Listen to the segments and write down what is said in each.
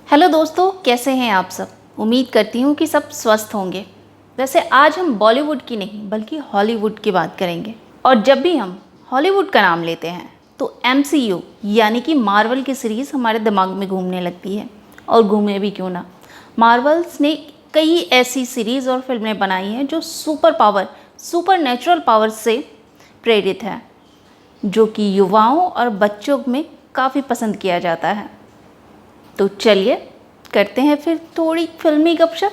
Hello दोस्तों, कैसे हैं आप सब। उम्मीद करती हूँ कि सब स्वस्थ होंगे। वैसे आज हम बॉलीवुड की नहीं बल्कि हॉलीवुड की बात करेंगे। और जब भी हम हॉलीवुड का नाम लेते हैं तो MCU यानी कि मार्वल की सीरीज़ हमारे दिमाग में घूमने लगती है। और घूमे भी क्यों ना, मार्वल्स ने कई ऐसी सीरीज़ और फिल्में बनाई हैं जो सुपर नेचुरल पावर से प्रेरित है, जो कि युवाओं और बच्चों में काफ़ी पसंद किया जाता है। तो चलिए करते हैं फिर थोड़ी फिल्मी गपशप।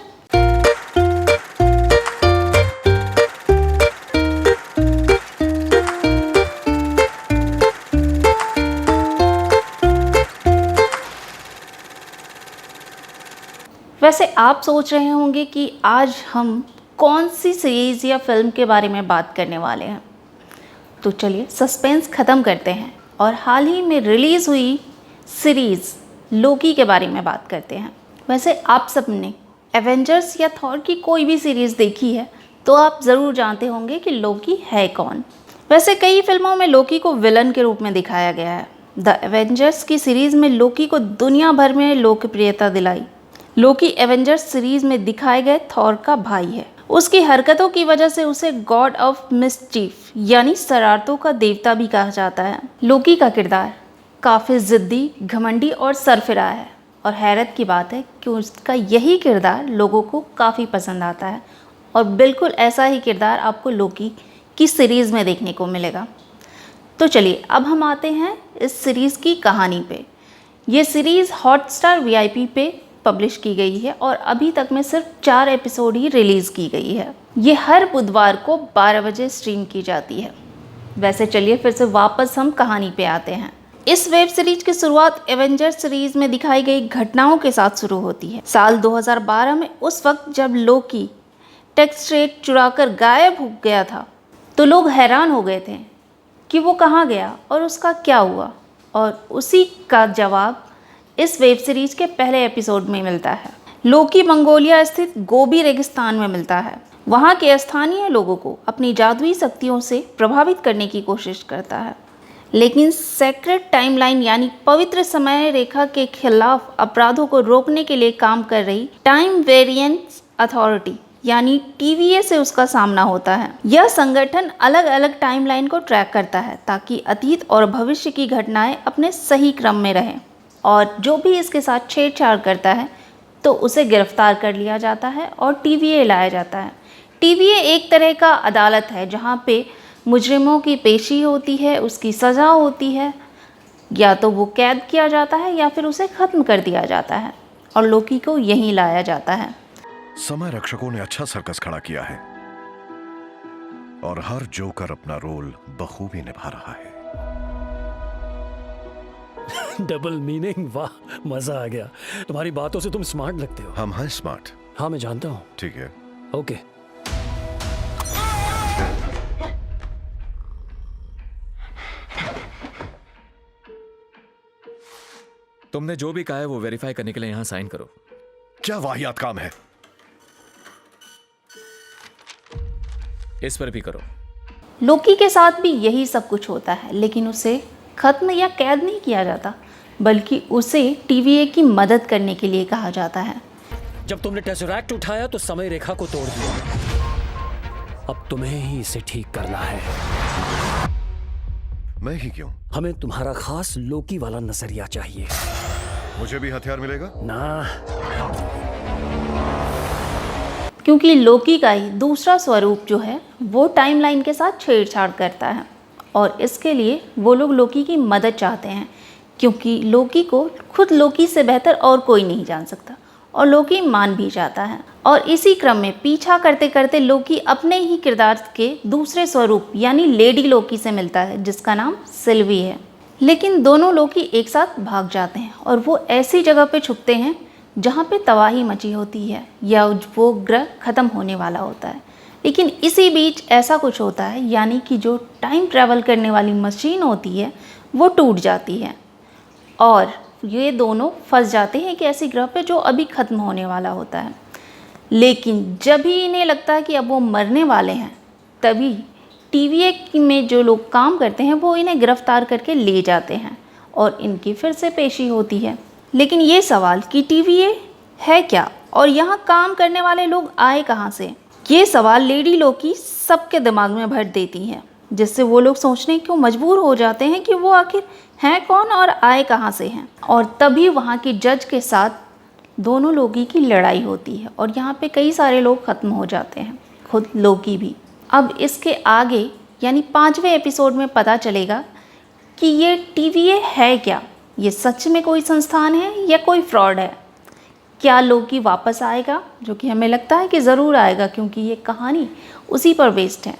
वैसे आप सोच रहे होंगे कि आज हम कौन सी सीरीज़ या फिल्म के बारे में बात करने वाले हैं। तो चलिए सस्पेंस ख़त्म करते हैं और हाल ही में रिलीज़ हुई सीरीज़ लोकी के बारे में बात करते हैं। वैसे आप सब ने एवेंजर्स या थॉर की कोई भी सीरीज़ देखी है तो आप ज़रूर जानते होंगे कि लोकी है कौन। वैसे कई फिल्मों में लोकी को विलन के रूप में दिखाया गया है। द एवेंजर्स की सीरीज़ में लोकी को दुनिया भर में लोकप्रियता दिलाई। लोकी एवेंजर्स सीरीज़ में दिखाए गए थॉर का भाई है। उसकी हरकतों की वजह से उसे गॉड ऑफ मिसचीफ यानी शरारतों का देवता भी कहा जाता है। लोकी का किरदार काफ़ी ज़िद्दी, घमंडी और सरफिरा है और हैरत की बात है कि उसका यही किरदार लोगों को काफ़ी पसंद आता है। और बिल्कुल ऐसा ही किरदार आपको लोकी की सीरीज़ में देखने को मिलेगा। तो चलिए अब हम आते हैं इस सीरीज़ की कहानी पे। ये सीरीज़ हॉटस्टार VIP पे पब्लिश की गई है और अभी तक में सिर्फ 4 एपिसोड ही रिलीज़ की गई है। ये हर बुधवार को 12 बजे स्ट्रीम की जाती है। वैसे चलिए फिर से वापस हम कहानी पे आते हैं। इस वेब सीरीज की शुरुआत एवेंजर्स सीरीज में दिखाई गई घटनाओं के साथ शुरू होती है। साल 2012 में, उस वक्त जब लोकी टेक्सट्रेट चुराकर गायब हो गया था, तो लोग हैरान हो गए थे कि वो कहाँ गया और उसका क्या हुआ। और उसी का जवाब इस वेब सीरीज के पहले एपिसोड में मिलता है। लोकी मंगोलिया स्थित गोबी रेगिस्तान में मिलता है। वहाँ के स्थानीय लोगों को अपनी जादुई शक्तियों से प्रभावित करने की कोशिश करता है, लेकिन सेक्रेट टाइमलाइन यानी पवित्र समय रेखा के खिलाफ अपराधों को रोकने के लिए काम कर रही टाइम वेरिएंस अथॉरिटी यानी TVA से उसका सामना होता है। यह संगठन अलग अलग टाइमलाइन को ट्रैक करता है ताकि अतीत और भविष्य की घटनाएं अपने सही क्रम में रहें, और जो भी इसके साथ छेड़छाड़ करता है तो उसे गिरफ्तार कर लिया जाता है और TVA लाया जाता है। TVA एक तरह का अदालत है जहाँ पे मुजरिमों की पेशी होती है, उसकी सज़ा होती है, या तो वो कैद किया जाता है या फिर उसे ख़त्म कर दिया जाता है, और लोकी को यहीं लाया जाता है। समय रक्षकों ने अच्छा सर्कस खड़ा किया है और हर जोकर अपना रोल बखूबी निभा रहा है। डबल मीनिंग, वाह मजा आ गया। तुम्हारी बातों से तुम स्मार्ट लगते हो। हम हैं स्मार्ट। हाँ मैं जानता हूँ। ठीक है, ओके। तुमने जो भी कहा है वो वेरीफाई करने के लिए यहां साइन करो। क्या वाहियात काम है। इस पर भी करो। लोकी के साथ भी यही सब कुछ होता है, लेकिन उसे खत्म या कैद नहीं किया जाता, बल्कि उसे TVA की मदद करने के लिए कहा जाता है। जब तुमने टेसरैक्ट उठाया तो समय रेखा को तोड़ दिया। अब तुम्हें ही इसे ठीक करना है। मैं ही क्यों? हमें तुम्हारा खास लोकी वाला नजरिया चाहिए। मुझे भी हथियार मिलेगा ना, क्योंकि लोकी का ही दूसरा स्वरूप जो है वो टाइमलाइन के साथ छेड़छाड़ करता है, और इसके लिए वो लोग लोकी की मदद चाहते हैं, क्योंकि लोकी को खुद लोकी से बेहतर और कोई नहीं जान सकता, और लोकी मान भी जाता है। और इसी क्रम में पीछा करते करते लोकी अपने ही किरदार के दूसरे स्वरूप यानी लेडी लोकी से मिलता है, जिसका नाम सिल्वी है। लेकिन दोनों लोकी एक साथ भाग जाते हैं और वो ऐसी जगह पे छुपते हैं जहाँ पे तबाही मची होती है या वो ग्रह ख़त्म होने वाला होता है। लेकिन इसी बीच ऐसा कुछ होता है, यानी कि जो टाइम ट्रैवल करने वाली मशीन होती है वो टूट जाती है, और ये दोनों फंस जाते हैं एक ऐसी ग्रह पे जो अभी ख़त्म होने वाला होता है। लेकिन जब भी इन्हें लगता है कि अब वो मरने वाले हैं, तभी TVA में जो लोग काम करते हैं वो इन्हें गिरफ्तार करके ले जाते हैं और इनकी फिर से पेशी होती है। लेकिन ये सवाल कि टीवीए है क्या और यहाँ काम करने वाले लोग आए कहाँ से, ये सवाल लेडी लोकी सबके दिमाग में भर देती हैं, जिससे वो लोग सोचने को मजबूर हो जाते हैं कि वो आखिर हैं कौन और आए कहाँ से हैं। और तभी वहाँ की जज के साथ दोनों लोकी की लड़ाई होती है और यहाँ पे कई सारे लोग ख़त्म हो जाते हैं, खुद लोकी भी। अब इसके आगे यानी 5वें एपिसोड में पता चलेगा कि ये टीवीए है क्या, ये सच में कोई संस्थान है या कोई फ्रॉड है। क्या लोकी वापस आएगा, जो कि हमें लगता है कि ज़रूर आएगा क्योंकि ये कहानी उसी पर बेस्ड है।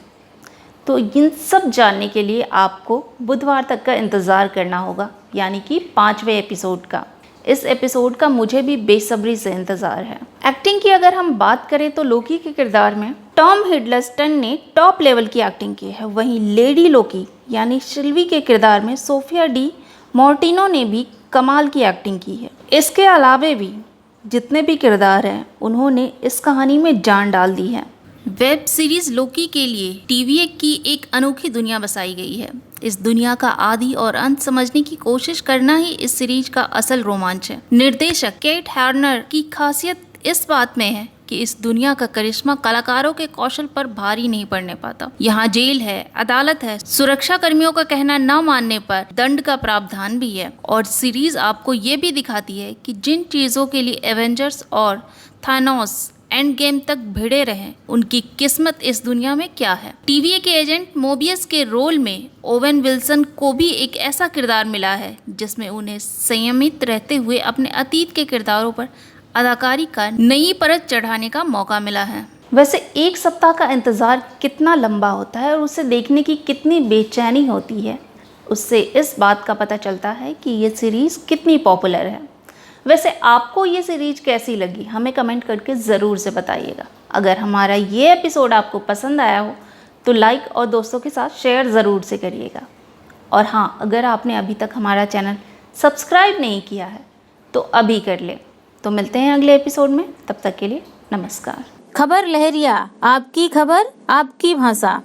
तो इन सब जानने के लिए आपको बुधवार तक का इंतज़ार करना होगा, यानी कि 5वें एपिसोड का। इस एपिसोड का मुझे भी बेसब्री से इंतज़ार है। एक्टिंग की अगर हम बात करें तो लोकी के किरदार में टॉम हिडलस्टन ने टॉप लेवल की एक्टिंग की है। वहीं लेडी लोकी यानी सिल्वी के किरदार में सोफिया डी मार्टिनो ने भी कमाल की एक्टिंग की है। इसके अलावे भी जितने भी किरदार हैं उन्होंने इस कहानी में जान डाल दी है। वेब सीरीज लोकी के लिए टीवीए की एक अनोखी दुनिया बसाई गई है। इस दुनिया का आदि और अंत समझने की कोशिश करना ही इस सीरीज का असल रोमांच है। निर्देशक केट हॉर्नर की खासियत इस बात में है कि इस दुनिया का करिश्मा कलाकारों के कौशल पर भारी नहीं पड़ने पाता। यहाँ जेल है, अदालत है, सुरक्षा कर्मियों का कहना न मानने पर दंड का प्रावधान भी है। और सीरीज आपको ये भी दिखाती है कि जिन चीजों के लिए एवेंजर्स और थानोस एंड गेम तक भिड़े रहे, उनकी किस्मत इस दुनिया में क्या है। टीवीए के एजेंट मोबियस के रोल में ओवेन विल्सन को भी एक ऐसा किरदार मिला है जिसमें उन्हें संयमित रहते हुए अपने अतीत के किरदारों पर अदाकारी का नई परत चढ़ाने का मौका मिला है। वैसे एक सप्ताह का इंतज़ार कितना लंबा होता है और उसे देखने की कितनी बेचैनी होती है, उससे इस बात का पता चलता है कि ये सीरीज़ कितनी पॉपुलर है। वैसे आपको ये सीरीज कैसी लगी, हमें कमेंट करके ज़रूर से बताइएगा। अगर हमारा ये एपिसोड आपको पसंद आया हो तो लाइक और दोस्तों के साथ शेयर ज़रूर से करिएगा। और हाँ, अगर आपने अभी तक हमारा चैनल सब्सक्राइब नहीं किया है तो अभी कर ले। तो मिलते हैं अगले एपिसोड में, तब तक के लिए नमस्कार। खबर लहरिया, आपकी खबर आपकी भाषा।